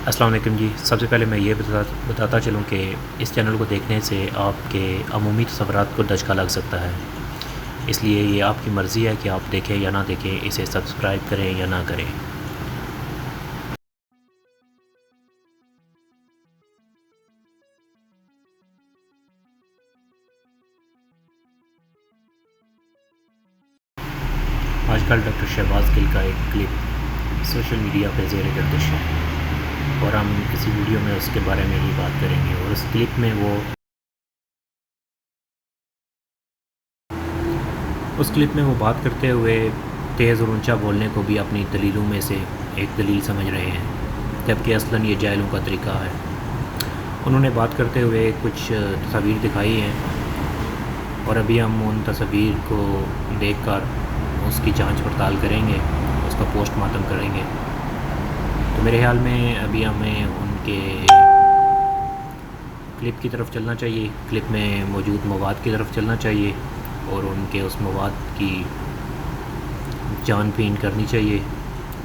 السلام علیکم جی. سب سے پہلے میں یہ بتاتا چلوں کہ اس چینل کو دیکھنے سے آپ کے عمومی تصورات کو دھچکا لگ سکتا ہے، اس لیے یہ آپ کی مرضی ہے کہ آپ دیکھیں یا نہ دیکھیں، اسے سبسکرائب کریں یا نہ کریں. آج کل ڈاکٹر شہباز گل کا ایک کلپ سوشل میڈیا پہ زیر گردش ہے اور ہم کسی ویڈیو میں اس کے بارے میں ہی بات کریں گے. اور اس کلپ میں وہ بات کرتے ہوئے تیز اور اونچا بولنے کو بھی اپنی دلیلوں میں سے ایک دلیل سمجھ رہے ہیں، جبکہ اصلاً یہ جاہلوں کا طریقہ ہے. انہوں نے بات کرتے ہوئے کچھ تصاویر دکھائی ہیں اور ابھی ہم ان تصاویر کو دیکھ کر اس کی جانچ پڑتال کریں گے، اس کا پوسٹ مارٹم کریں گے. تو میرے خیال میں ابھی ہمیں ان کے کلپ کی طرف چلنا چاہیے، کلپ میں موجود مواد کی طرف چلنا چاہیے اور ان کے اس مواد کی جان بین کرنی چاہیے.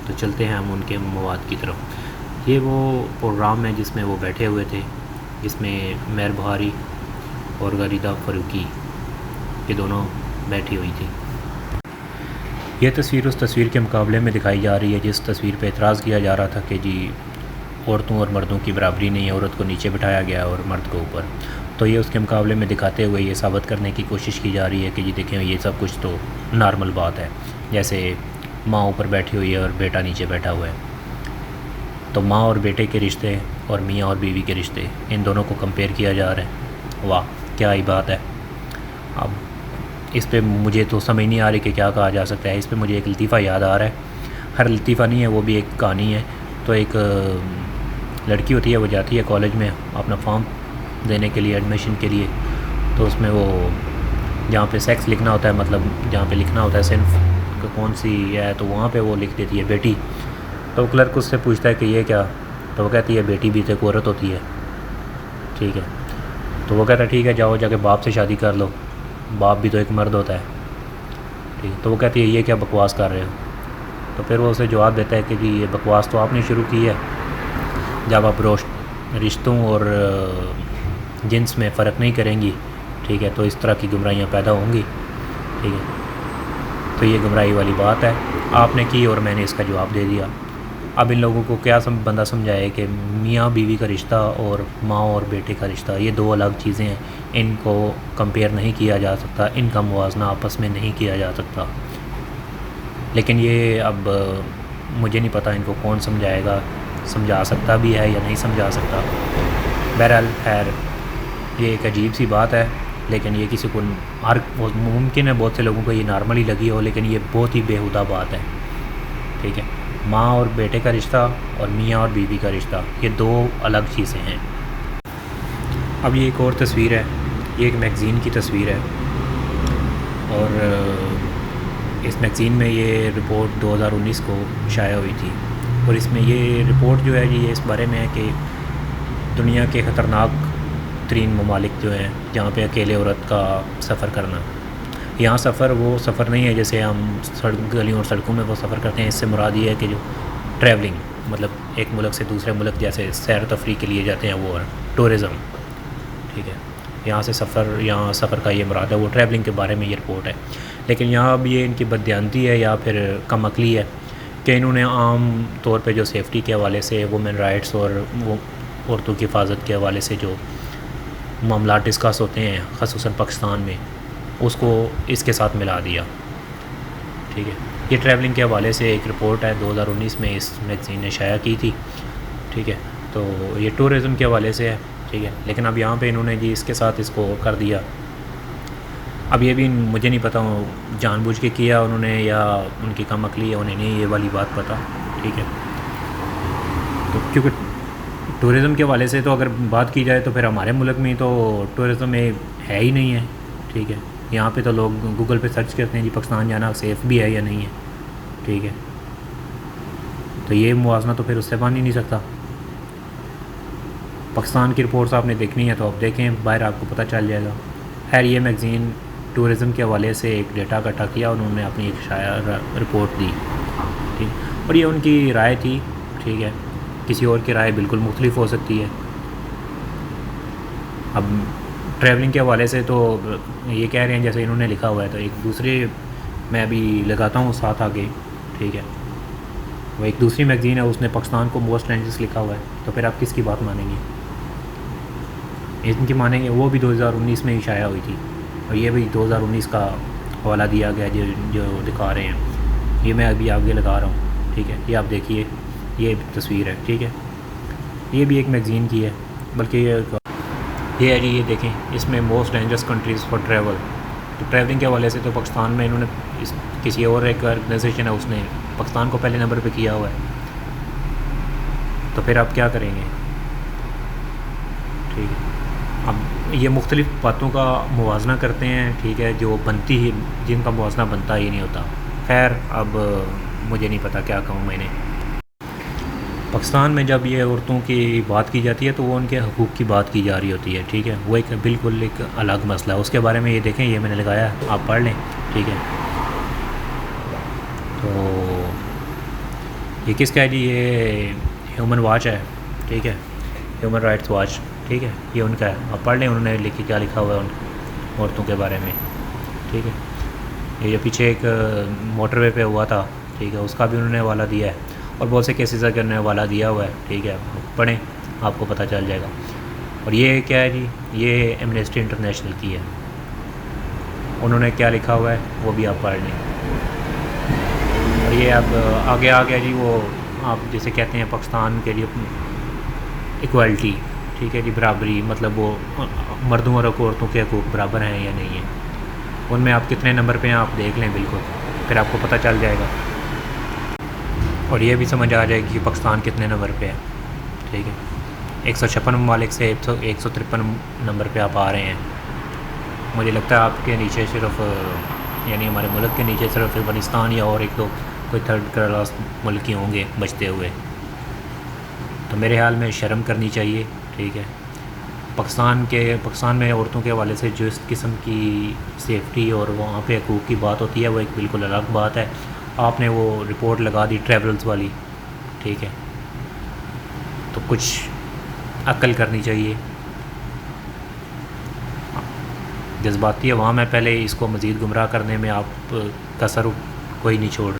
تو چلتے ہیں ہم ان کے مواد کی طرف. یہ وہ پروگرام ہے جس میں وہ بیٹھے ہوئے تھے، جس میں مہر بہاری اور غریدہ فاروقی یہ دونوں بیٹھی ہوئی تھی. یہ تصویر اس تصویر کے مقابلے میں دکھائی جا رہی ہے جس تصویر پہ اعتراض کیا جا رہا تھا کہ جی عورتوں اور مردوں کی برابری نہیں ہے، عورت کو نیچے بٹھایا گیا اور مرد کو اوپر. تو یہ اس کے مقابلے میں دکھاتے ہوئے یہ ثابت کرنے کی کوشش کی جا رہی ہے کہ جی دیکھیں یہ سب کچھ تو نارمل بات ہے، جیسے ماں اوپر بیٹھی ہوئی ہے اور بیٹا نیچے بیٹھا ہوا ہے. تو ماں اور بیٹے کے رشتے اور میاں اور بیوی کے رشتے، ان دونوں کو کمپیئر کیا جا رہا ہے. واہ کیا ہی بات ہے. اب اس پہ مجھے تو سمجھ نہیں آ رہی کہ کیا کہا جا سکتا ہے. اس پہ مجھے ایک لطیفہ یاد آ رہا ہے، ہر لطیفہ نہیں ہے، وہ بھی ایک کہانی ہے. تو ایک لڑکی ہوتی ہے، وہ جاتی ہے کالج میں اپنا فارم دینے کے لیے، ایڈمیشن کے لیے. تو اس میں وہ جہاں پہ سیکس لکھنا ہوتا ہے، مطلب جہاں پہ لکھنا ہوتا ہے صنف کون سی ہے، تو وہاں پہ وہ لکھ دیتی ہے بیٹی. تو کلرک اس سے پوچھتا ہے کہ یہ کیا؟ تو وہ کہتی ہے بیٹی بھی تو ایک عورت ہوتی ہے. ٹھیک ہے. تو وہ کہتا ہے ٹھیک ہے جاؤ جا کے باپ سے شادی کر لو، باپ بھی تو ایک مرد ہوتا ہے. ٹھیک. تو وہ کہتی ہے یہ کیا بکواس کر رہے ہو؟ تو پھر وہ اسے جواب دیتا ہے کہ جی یہ بکواس تو آپ نے شروع کی ہے. جب آپ رشتوں اور جنس میں فرق نہیں کریں گی، ٹھیک ہے، تو اس طرح کی گمراہیاں پیدا ہوں گی. ٹھیک ہے. تو یہ گمراہی والی بات ہے آپ نے کی اور میں نے اس کا جواب دے دیا. اب ان لوگوں کو کیا بندہ سمجھائے کہ میاں بیوی کا رشتہ اور ماں اور بیٹے کا رشتہ یہ دو الگ چیزیں ہیں، ان کو کمپیئر نہیں کیا جا سکتا، ان کا موازنہ آپس میں نہیں کیا جا سکتا. لیکن یہ اب مجھے نہیں پتہ ان کو کون سمجھائے گا، سمجھا سکتا بھی ہے یا نہیں سمجھا سکتا. بہرحال خیر یہ ایک عجیب سی بات ہے، لیکن یہ کسی کو ممکن ہے بہت سے لوگوں کو یہ نارملی لگی ہو، لیکن یہ بہت ہی بیہودہ بات ہے. ٹھیک ہے. ماں اور بیٹے کا رشتہ اور میاں اور بیوی کا رشتہ یہ دو الگ چیزیں ہیں. اب یہ ایک اور تصویر ہے، یہ ایک میگزین کی تصویر ہے اور اس میگزین میں یہ رپورٹ 2019 کو شائع ہوئی تھی. اور اس میں یہ رپورٹ جو ہے یہ اس بارے میں ہے کہ دنیا کے خطرناک ترین ممالک جو ہیں جہاں پہ اکیلے عورت کا سفر کرنا. یہاں سفر وہ سفر نہیں ہے جیسے ہم گلیوں اور سڑکوں میں وہ سفر کرتے ہیں. اس سے مراد یہ ہے کہ جو ٹریولنگ، مطلب ایک ملک سے دوسرے ملک جیسے سیر و تفریح کے لیے جاتے ہیں وہ ٹورزم. ٹھیک ہے. یہاں سفر کا یہ مراد ہے، وہ ٹریولنگ کے بارے میں یہ رپورٹ ہے. لیکن یہاں اب یہ ان کی بددیانتی ہے یا پھر کم عقلی ہے کہ انہوں نے عام طور پہ جو سیفٹی کے حوالے سے وومن رائٹس اور وہ عورتوں کی حفاظت کے حوالے سے جو معاملات ڈسکس ہوتے ہیں خصوصاً پاکستان میں، اس کو اس کے ساتھ ملا دیا. ٹھیک ہے. یہ ٹریولنگ کے حوالے سے ایک رپورٹ ہے 2019 میں اس میگزین نے شائع کی تھی. ٹھیک ہے. تو یہ ٹورزم کے حوالے سے ہے. ٹھیک ہے. لیکن اب یہاں پہ انہوں نے جی اس کے ساتھ اس کو کر دیا. اب یہ بھی مجھے نہیں پتہ جان بوجھ کے کیا انہوں نے یا ان کی کم عقلی ہے، انہیں نہیں یہ والی بات پتہ. ٹھیک ہے. تو کیونکہ ٹورزم کے حوالے سے تو اگر بات کی جائے تو پھر ہمارے ملک میں تو ٹورزم ہے ہی نہیں ہے. ٹھیک ہے. یہاں پہ تو لوگ گوگل پہ سرچ کرتے ہیں جی پاکستان جانا سیف بھی ہے یا نہیں ہے. ٹھیک ہے. تو یہ موازنہ تو پھر اس سے بن ہی نہیں سکتا. پاکستان کی رپورٹس آپ نے دیکھنی ہے تو آپ دیکھیں، باہر آپ کو پتہ چل جائے گا. خیر یہ میگزین ٹورزم کے حوالے سے ایک ڈیٹا اکٹھا کیا، انہوں نے اپنی ایک شائع رپورٹ دی. ٹھیک. اور یہ ان کی رائے تھی. ٹھیک ہے. کسی اور کی رائے بالکل مختلف ہو سکتی ہے۔ اب ٹریولنگ کے حوالے سے تو یہ کہہ رہے ہیں جیسے انہوں نے لکھا ہوا ہے، تو ایک دوسری میں ابھی لگاتا ہوں ساتھ آگے، ٹھیک ہے، وہ ایک دوسری میگزین ہے، اس نے پاکستان کو موسٹ ڈینجرس لکھا ہوا ہے، تو پھر آپ کس کی بات مانیں گے؟ ان کی مانیں گے، وہ بھی 2019 میں ہی شائع ہوئی تھی، اور یہ بھی 2019 کا حوالہ دیا گیا جو دکھا رہے ہیں، یہ میں ابھی آگے لگا رہا ہوں، ٹھیک ہے، یہ آپ دیکھیے، یہ تصویر ہے، ٹھیک ہے، یہ بھی ایک میگزین کی ہے، بلکہ یہ ہے جی، یہ دیکھیں، اس میں most dangerous countries for travel, تو ٹریولنگ کے حوالے سے تو پاکستان میں انہوں نے کسی اور ایک آرگنائزیشن ہے، اس نے پاکستان کو پہلے نمبر پہ کیا ہوا ہے، تو پھر آپ کیا کریں گے؟ ٹھیک ہے، اب یہ مختلف باتوں کا موازنہ کرتے ہیں، ٹھیک ہے، جو بنتی ہی، جن کا موازنہ بنتا ہی نہیں ہوتا۔ خیر، اب مجھے نہیں پتہ کیا کہوں میں نے۔ پاکستان میں جب یہ عورتوں کی بات کی جاتی ہے تو وہ ان کے حقوق کی بات کی جا رہی ہوتی ہے، ٹھیک ہے، وہ ایک بالکل ایک الگ مسئلہ ہے، اس کے بارے میں یہ دیکھیں، یہ میں نے لگایا، آپ پڑھ لیں، ٹھیک ہے۔ تو یہ کس کا ہے جی؟ یہ ہیومن واچ ہے، ٹھیک ہے، ہیومن رائٹس واچ، ٹھیک ہے، یہ ان کا ہے، آپ پڑھ لیں انہوں نے کیا لکھا ہوا ہے ان عورتوں کے بارے میں، ٹھیک ہے۔ یہ پیچھے ایک موٹر وے پہ ہوا تھا، ٹھیک ہے، اس کا بھی انہوں نے حوالہ دیا ہے، اور بہت سے کیسز کا انہوں نے حوالہ دیا ہوا ہے، ٹھیک ہے، پڑھیں، آپ کو پتہ چل جائے گا۔ اور یہ کیا ہے جی؟ یہ ایمنسٹی انٹرنیشنل کی ہے، انہوں نے کیا لکھا ہوا ہے وہ بھی آپ پڑھ لیں۔ اور یہ اب آگے آ گیا جی، وہ آپ جیسے کہتے ہیں پاکستان کے لیے ایکوالٹی، ٹھیک ہے جی، برابری، مطلب وہ مردوں اور عورتوں کے حقوق برابر ہیں یا نہیں ہیں، ان میں آپ کتنے نمبر پہ ہیں آپ دیکھ لیں، بالکل، پھر آپ کو پتہ چل جائے گا، اور یہ بھی سمجھ آ جائے گی کہ پاکستان کتنے نمبر پہ ہے، ٹھیک ہے۔ 156 ممالک سے 153 نمبر پہ آپ آ رہے ہیں۔ مجھے لگتا ہے آپ کے نیچے صرف، یعنی ہمارے ملک کے نیچے صرف افغانستان یا اور ایک دو کوئی تھرڈ کلاس ملک ہی ہوں گے بچتے ہوئے، تو میرے حال میں شرم کرنی چاہیے، ٹھیک ہے۔ پاکستان میں عورتوں کے حوالے سے جو اس قسم کی سیفٹی اور وہاں پہ حقوق کی بات ہوتی ہے وہ ایک بالکل الگ بات ہے۔ آپ نے وہ رپورٹ لگا دی ٹریولز والی، ٹھیک ہے، تو کچھ عقل کرنی چاہیے۔ جذباتی عوام ہے، پہلے اس کو مزید گمراہ کرنے میں آپ کا سر کوئی نہیں چھوڑ